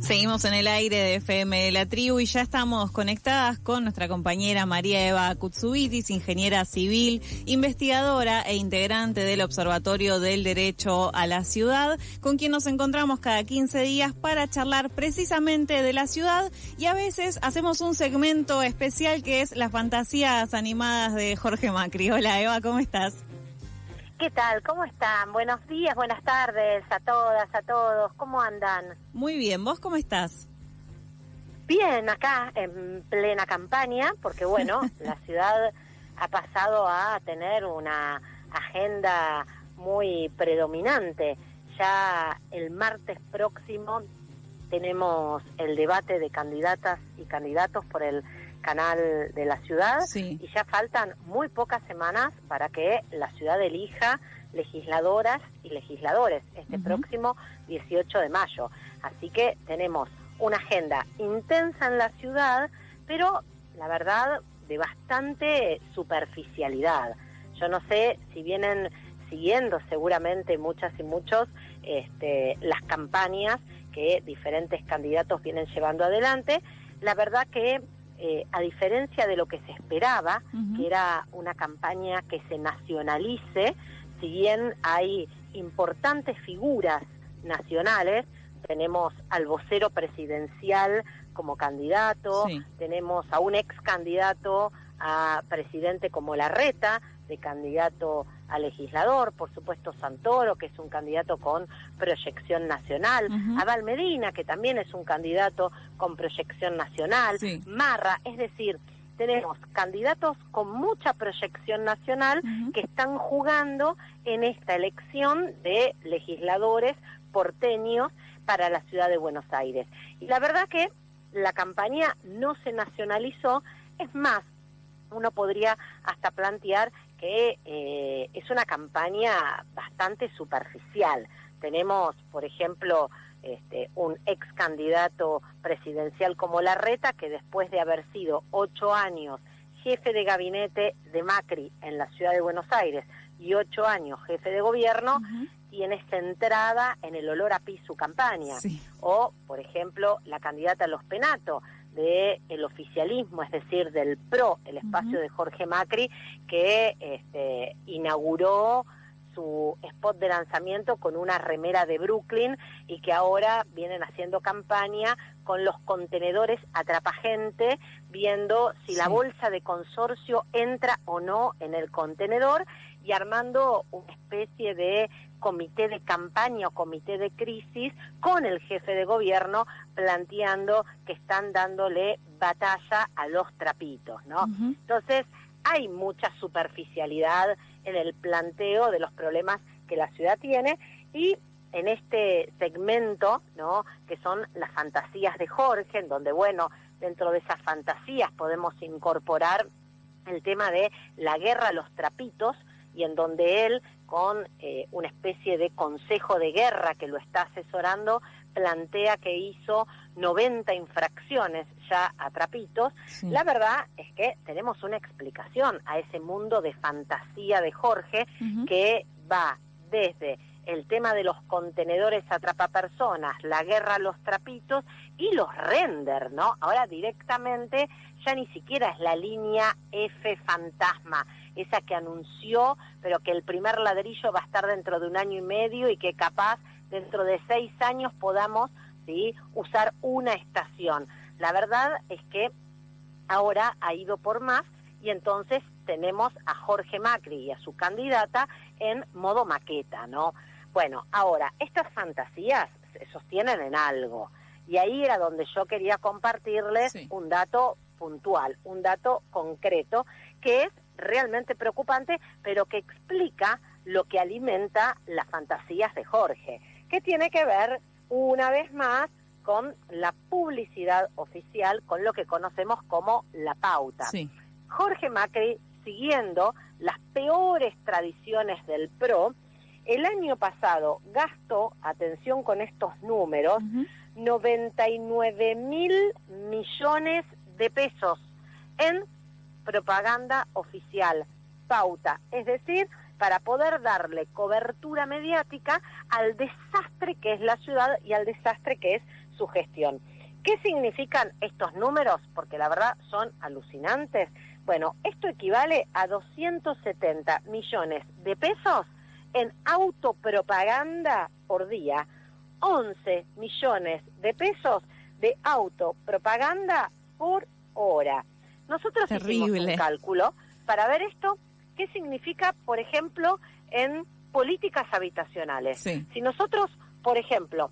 Seguimos en el aire de FM de la Tribu y ya estamos conectadas con nuestra compañera María Eva Kutsubitis, ingeniera civil, investigadora e integrante del Observatorio del Derecho a la Ciudad, con quien nos encontramos cada 15 días para charlar precisamente de la ciudad y a veces hacemos un segmento especial que es las fantasías animadas de Jorge Macri. Hola Eva, ¿cómo estás? ¿Qué tal? ¿Cómo están? Buenos días, buenas tardes a todas, a todos. ¿Cómo andan? Muy bien, ¿vos cómo estás? Bien, acá en plena campaña, porque bueno, la ciudad ha pasado a tener una agenda muy predominante. Ya el martes próximo tenemos el debate de candidatas y candidatos por el canal de la ciudad, sí. Y ya faltan muy pocas semanas para que la ciudad elija legisladoras y legisladores próximo 18 de mayo. Así que tenemos una agenda intensa en la ciudad, pero la verdad de bastante superficialidad. Yo no sé si vienen siguiendo seguramente muchas y muchos las campañas que diferentes candidatos vienen llevando adelante. La verdad que a diferencia de lo que se esperaba, que era una campaña que se nacionalice, si bien hay importantes figuras nacionales, tenemos al vocero presidencial como candidato, sí. Tenemos a un ex candidato a presidente como Larreta, de candidato a legislador, por supuesto Santoro, que es un candidato con proyección nacional, Abal Medina, que también es un candidato con proyección nacional, sí. Marra, es decir, tenemos candidatos con mucha proyección nacional que están jugando en esta elección de legisladores porteños para la ciudad de Buenos Aires. Y la verdad que la campaña no se nacionalizó, es más, uno podría hasta plantear que es una campaña bastante superficial. Tenemos, por ejemplo, un ex candidato presidencial como Larreta, que después de haber sido 8 años jefe de gabinete de Macri en la ciudad de Buenos Aires y 8 años jefe de gobierno, tiene centrada en el olor a pis su campaña. Sí. O, por ejemplo, la candidata Los Penato, del oficialismo, es decir, del PRO, el espacio de Jorge Macri, que inauguró su spot de lanzamiento con una remera de Brooklyn y que ahora vienen haciendo campaña con los contenedores atrapagente, viendo si la bolsa de consorcio entra o no en el contenedor y armando una especie de comité de campaña o comité de crisis con el jefe de gobierno, planteando que están dándole batalla a los trapitos, ¿no? Entonces, hay mucha superficialidad en el planteo de los problemas que la ciudad tiene y en este segmento, ¿no?, que son las fantasías de Jorge, en donde, bueno, dentro de esas fantasías podemos incorporar el tema de la guerra a los trapitos y en donde él, con una especie de consejo de guerra que lo está asesorando, plantea que hizo 90 infracciones ya a trapitos. Sí. La verdad es que tenemos una explicación a ese mundo de fantasía de Jorge que va desde el tema de los contenedores atrapapersonas, la guerra a los trapitos y los render, ¿no? Ahora directamente ya ni siquiera es la línea F fantasma, esa que anunció, pero que el primer ladrillo va a estar dentro de 1 año y medio y que capaz dentro de 6 años podamos, ¿sí?, usar una estación. La verdad es que ahora ha ido por más y entonces tenemos a Jorge Macri y a su candidata en modo maqueta, ¿no? Bueno, ahora, estas fantasías se sostienen en algo y ahí era donde yo quería compartirles un dato puntual, un dato concreto que es realmente preocupante, pero que explica lo que alimenta las fantasías de Jorge, que tiene que ver, una vez más, con la publicidad oficial, con lo que conocemos como la pauta. Sí. Jorge Macri, siguiendo las peores tradiciones del PRO, el año pasado gastó, atención con estos números, 99.000 millones de pesos en propaganda oficial, pauta, es decir, para poder darle cobertura mediática al desastre que es la ciudad y al desastre que es su gestión. ¿Qué significan estos números? Porque la verdad son alucinantes. Bueno, esto equivale a 270 millones de pesos en autopropaganda por día, 11 millones de pesos de autopropaganda por hora. Nosotros hicimos un cálculo para ver esto, qué significa, por ejemplo, en políticas habitacionales. Sí. Si nosotros, por ejemplo,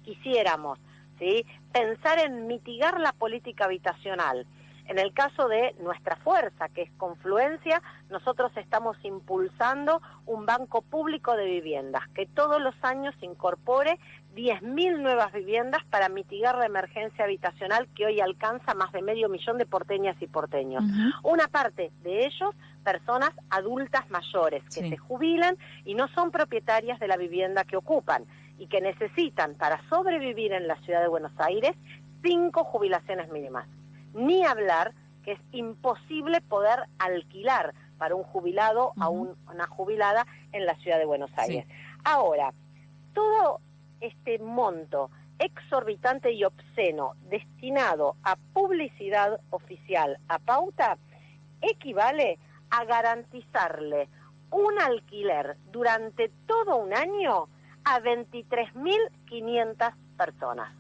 quisiéramos, ¿sí?, pensar en mitigar la política habitacional, en el caso de nuestra fuerza, que es Confluencia, nosotros estamos impulsando un banco público de viviendas que todos los años incorpore 10.000 nuevas viviendas para mitigar la emergencia habitacional que hoy alcanza más de 500.000 de porteñas y porteños. Una parte de ellos, personas adultas mayores que se jubilan y no son propietarias de la vivienda que ocupan y que necesitan para sobrevivir en la ciudad de Buenos Aires 5 jubilaciones mínimas. Ni hablar que es imposible poder alquilar para un jubilado a una jubilada en la ciudad de Buenos Aires. Ahora, todo este monto exorbitante y obsceno destinado a publicidad oficial, a pauta, equivale a garantizarle un alquiler durante todo un año a 23.500 personas.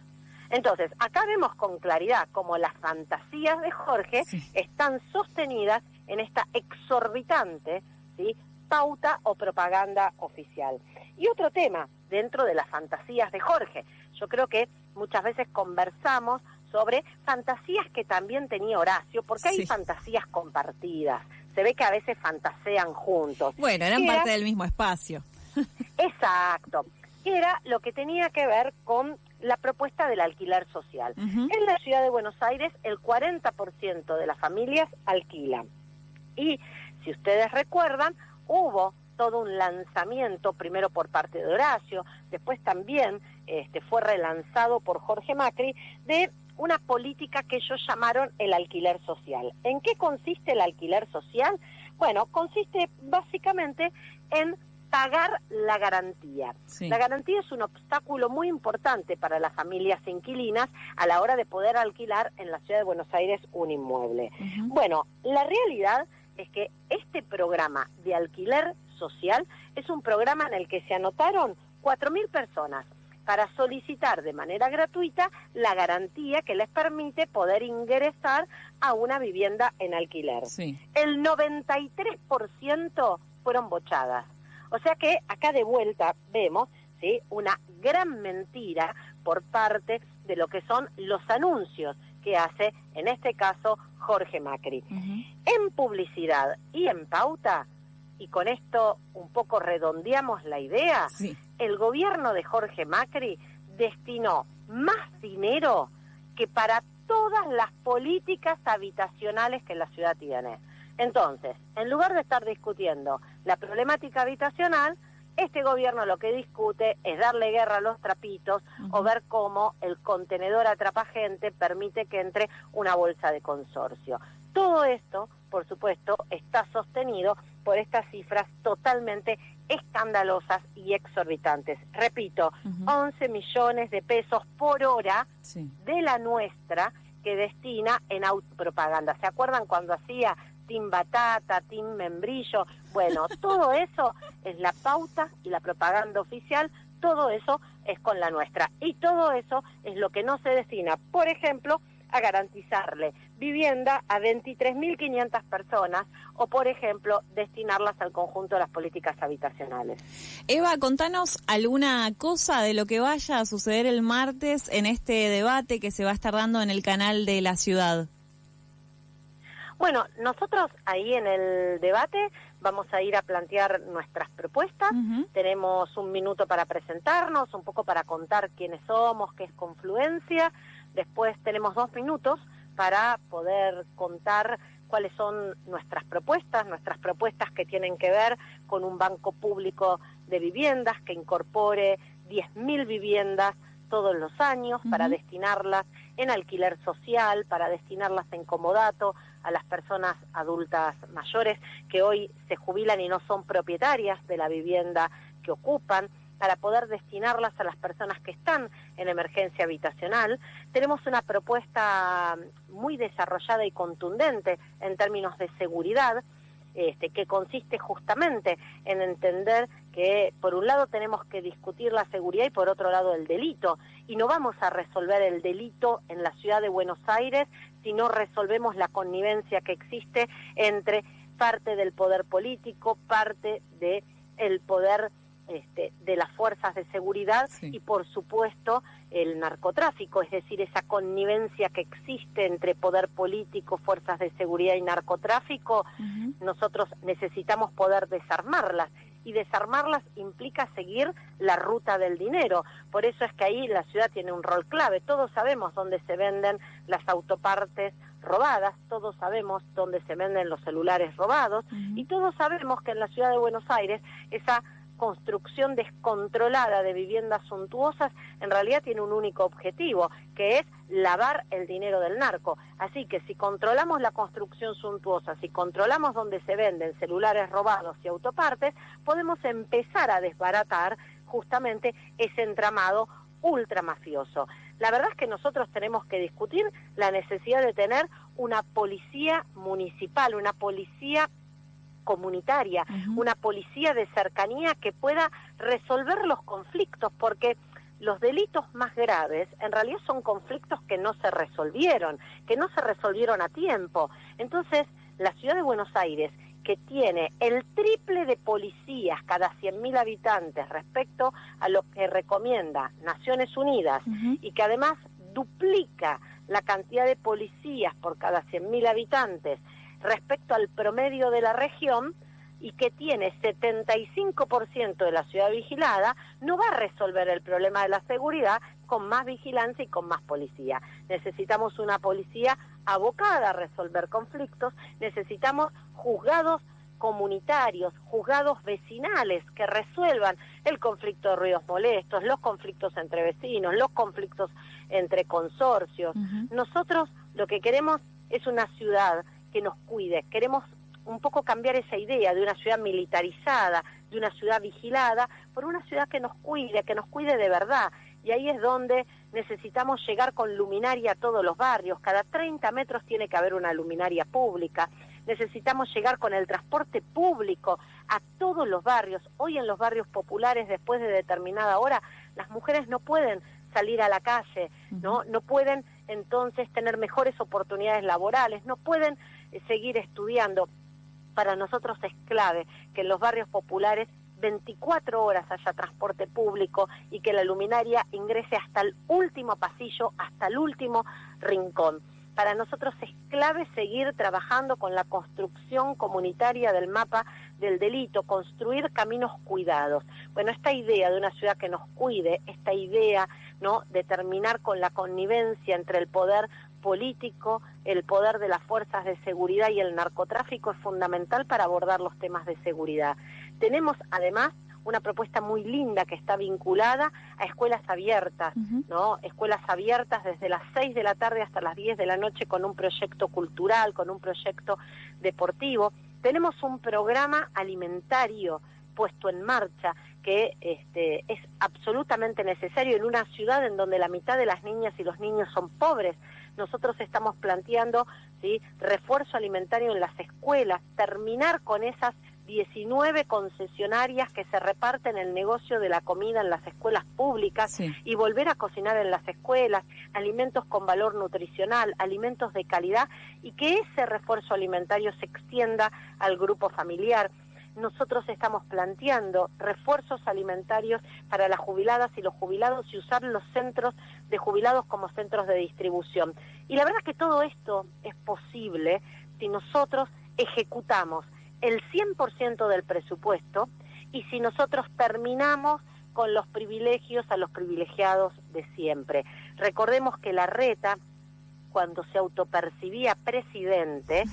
Entonces, acá vemos con claridad cómo las fantasías de Jorge están sostenidas en esta exorbitante, ¿sí?, pauta o propaganda oficial. Y otro tema, dentro de las fantasías de Jorge, yo creo que muchas veces conversamos sobre fantasías que también tenía Horacio, porque hay fantasías compartidas, se ve que a veces fantasean juntos. Bueno, eran parte del mismo espacio. Exacto, era lo que tenía que ver con la propuesta del alquiler social. En la ciudad de Buenos Aires, el 40% de las familias alquilan. Y, si ustedes recuerdan, hubo todo un lanzamiento, primero por parte de Horacio, después también fue relanzado por Jorge Macri, de una política que ellos llamaron el alquiler social. ¿En qué consiste el alquiler social? Bueno, consiste básicamente en pagar la garantía. La garantía es un obstáculo muy importante para las familias inquilinas a la hora de poder alquilar en la ciudad de Buenos Aires un inmueble. Bueno, la realidad es que este programa de alquiler social es un programa en el que se anotaron 4.000 personas para solicitar de manera gratuita la garantía que les permite poder ingresar a una vivienda en alquiler. El 93% fueron bochadas. O sea que acá de vuelta vemos, ¿sí?, una gran mentira por parte de lo que son los anuncios que hace, en este caso, Jorge Macri. En publicidad y en pauta, y con esto un poco redondeamos la idea, el gobierno de Jorge Macri destinó más dinero que para todas las políticas habitacionales que la ciudad tiene. Entonces, en lugar de estar discutiendo la problemática habitacional, este gobierno lo que discute es darle guerra a los trapitos o ver cómo el contenedor atrapagente permite que entre una bolsa de consorcio. Todo esto, por supuesto, está sostenido por estas cifras totalmente escandalosas y exorbitantes. Repito, 11 millones de pesos por hora de la nuestra que destina en autopropaganda. ¿Se acuerdan cuando hacía Team Batata, Team Membrillo? Bueno, todo eso es la pauta y la propaganda oficial, todo eso es con la nuestra. Y todo eso es lo que no se destina, por ejemplo, a garantizarle vivienda a 23.500 personas o, por ejemplo, destinarlas al conjunto de las políticas habitacionales. Eva, contanos alguna cosa de lo que vaya a suceder el martes en este debate que se va a estar dando en el canal de la ciudad. Bueno, nosotros ahí en el debate vamos a ir a plantear nuestras propuestas. Tenemos un minuto para presentarnos, un poco para contar quiénes somos, qué es Confluencia. Después tenemos 2 minutos para poder contar cuáles son nuestras propuestas que tienen que ver con un banco público de viviendas que incorpore 10.000 viviendas todos los años para destinarlas en alquiler social, para destinarlas en comodato a las personas adultas mayores que hoy se jubilan y no son propietarias de la vivienda que ocupan. para poder destinarlas a las personas que están en emergencia habitacional. Tenemos una propuesta muy desarrollada y contundente en términos de seguridad, que consiste justamente en entender que por un lado tenemos que discutir la seguridad y por otro lado el delito, y no vamos a resolver el delito en la ciudad de Buenos Aires si no resolvemos la connivencia que existe entre parte del poder político, parte del poder de las fuerzas de seguridad y por supuesto el narcotráfico, es decir, esa connivencia que existe entre poder político, fuerzas de seguridad y narcotráfico. Nosotros necesitamos poder desarmarlas, y desarmarlas implica seguir la ruta del dinero. Por eso es que ahí la ciudad tiene un rol clave. Todos sabemos dónde se venden las autopartes robadas, todos sabemos dónde se venden los celulares robados, y todos sabemos que en la ciudad de Buenos Aires esa construcción descontrolada de viviendas suntuosas en realidad tiene un único objetivo, que es lavar el dinero del narco. Así que si controlamos la construcción suntuosa, si controlamos dónde se venden celulares robados y autopartes, podemos empezar a desbaratar justamente ese entramado ultramafioso. La verdad es que nosotros tenemos que discutir la necesidad de tener una policía municipal, una policía comunitaria, una policía de cercanía que pueda resolver los conflictos, porque los delitos más graves en realidad son conflictos que no se resolvieron a tiempo. Entonces, la ciudad de Buenos Aires, que tiene el triple de policías cada 100.000 habitantes respecto a lo que recomienda Naciones Unidas, y que además duplica la cantidad de policías por cada 100.000 habitantes respecto al promedio de la región, y que tiene 75% de la ciudad vigilada, no va a resolver el problema de la seguridad con más vigilancia y con más policía. Necesitamos una policía abocada a resolver conflictos, necesitamos juzgados comunitarios, juzgados vecinales que resuelvan el conflicto de ruidos molestos, los conflictos entre vecinos, los conflictos entre consorcios. Nosotros lo que queremos es una ciudad que nos cuide, queremos un poco cambiar esa idea de una ciudad militarizada, de una ciudad vigilada, por una ciudad que nos cuide de verdad. Y ahí es donde necesitamos llegar con luminaria a todos los barrios. Cada 30 metros tiene que haber una luminaria pública. Necesitamos llegar con el transporte público a todos los barrios. Hoy en los barrios populares, después de determinada hora, las mujeres no pueden salir a la calle, no pueden entonces tener mejores oportunidades laborales, no pueden seguir estudiando. Para nosotros es clave que en los barrios populares 24 horas haya transporte público y que la luminaria ingrese hasta el último pasillo, hasta el último rincón. Para nosotros es clave seguir trabajando con la construcción comunitaria del mapa del delito, construir caminos cuidados. Bueno, esta idea de una ciudad que nos cuide, esta idea, ¿no?, de terminar con la connivencia entre el poder político, el poder de las fuerzas de seguridad y el narcotráfico es fundamental para abordar los temas de seguridad. Tenemos además una propuesta muy linda que está vinculada a escuelas abiertas, ¿no? Escuelas abiertas desde las 6 de la tarde hasta las 10 de la noche con un proyecto cultural, con un proyecto deportivo. Tenemos un programa alimentario puesto en marcha que es absolutamente necesario en una ciudad en donde la mitad de las niñas y los niños son pobres. Nosotros estamos planteando, ¿sí?, refuerzo alimentario en las escuelas, terminar con esas 19 concesionarias que se reparten el negocio de la comida en las escuelas públicas, y volver a cocinar en las escuelas, alimentos con valor nutricional, alimentos de calidad, y que ese refuerzo alimentario se extienda al grupo familiar. Nosotros estamos planteando refuerzos alimentarios para las jubiladas y los jubilados y usar los centros de jubilados como centros de distribución. Y la verdad que todo esto es posible si nosotros ejecutamos el 100% del presupuesto y si nosotros terminamos con los privilegios a los privilegiados de siempre. Recordemos que Larreta, cuando se autopercibía presidente,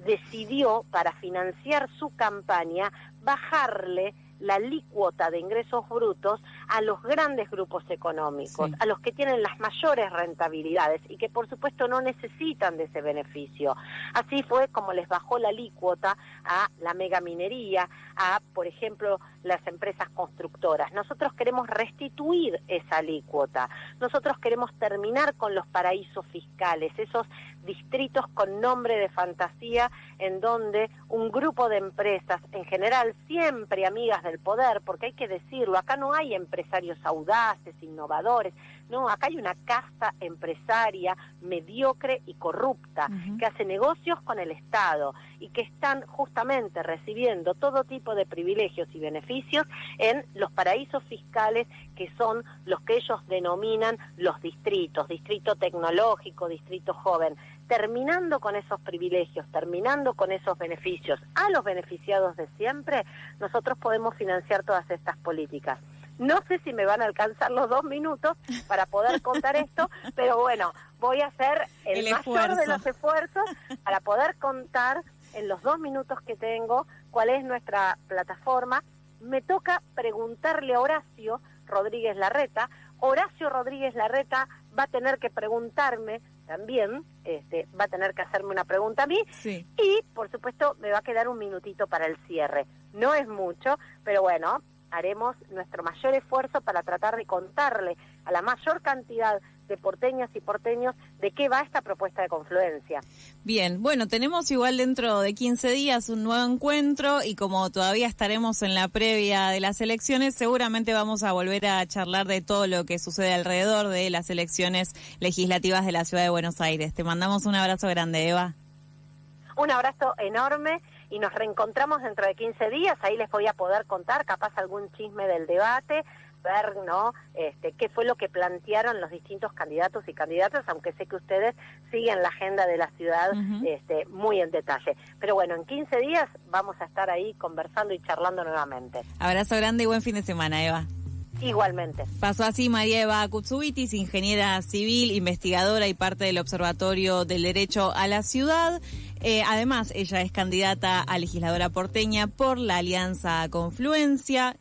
decidió, para financiar su campaña, bajarle la alícuota de ingresos brutos a los grandes grupos económicos, sí, a los que tienen las mayores rentabilidades y que por supuesto no necesitan de ese beneficio. Así fue como les bajó la alícuota a la megaminería, a, por ejemplo, las empresas constructoras. Nosotros queremos restituir esa alícuota, nosotros queremos terminar con los paraísos fiscales, esos distritos con nombre de fantasía en donde un grupo de empresas, en general siempre amigas del poder, porque hay que decirlo, acá no hay empresarios audaces, innovadores, no, acá hay una casta empresaria mediocre y corrupta, que hace negocios con el Estado y que están justamente recibiendo todo tipo de privilegios y beneficios en los paraísos fiscales, que son los que ellos denominan los distritos, distrito tecnológico, distrito joven, terminando con esos privilegios, terminando con esos beneficios a los beneficiados de siempre. Nosotros podemos financiar todas estas políticas. No sé si me van a alcanzar los 2 minutos para poder contar esto, pero bueno, voy a hacer el mayor de los esfuerzos para poder contar en los 2 minutos que tengo cuál es nuestra plataforma. Me toca preguntarle a Horacio Rodríguez Larreta. Horacio Rodríguez Larreta va a tener que preguntarme también, va a tener que hacerme una pregunta a mí, sí, y por supuesto me va a quedar un minutito para el cierre. No es mucho, pero bueno, haremos nuestro mayor esfuerzo para tratar de contarle a la mayor cantidad de porteñas y porteños de qué va esta propuesta de confluencia. Bien, bueno, tenemos igual dentro de 15 días un nuevo encuentro y como todavía estaremos en la previa de las elecciones, seguramente vamos a volver a charlar de todo lo que sucede alrededor de las elecciones legislativas de la Ciudad de Buenos Aires. Te mandamos un abrazo grande, Eva. Un abrazo enorme y nos reencontramos dentro de 15 días. Ahí les voy a poder contar capaz algún chisme del debate, ver, ¿no?, qué fue lo que plantearon los distintos candidatos y candidatas, aunque sé que ustedes siguen la agenda de la ciudad muy en detalle. Pero bueno, en 15 días vamos a estar ahí conversando y charlando nuevamente. Abrazo grande y buen fin de semana, Eva. Igualmente. Pasó así María Eva Kutsubitis, ingeniera civil, investigadora y parte del Observatorio del Derecho a la Ciudad. Además, ella es candidata a legisladora porteña por la Alianza Confluencia.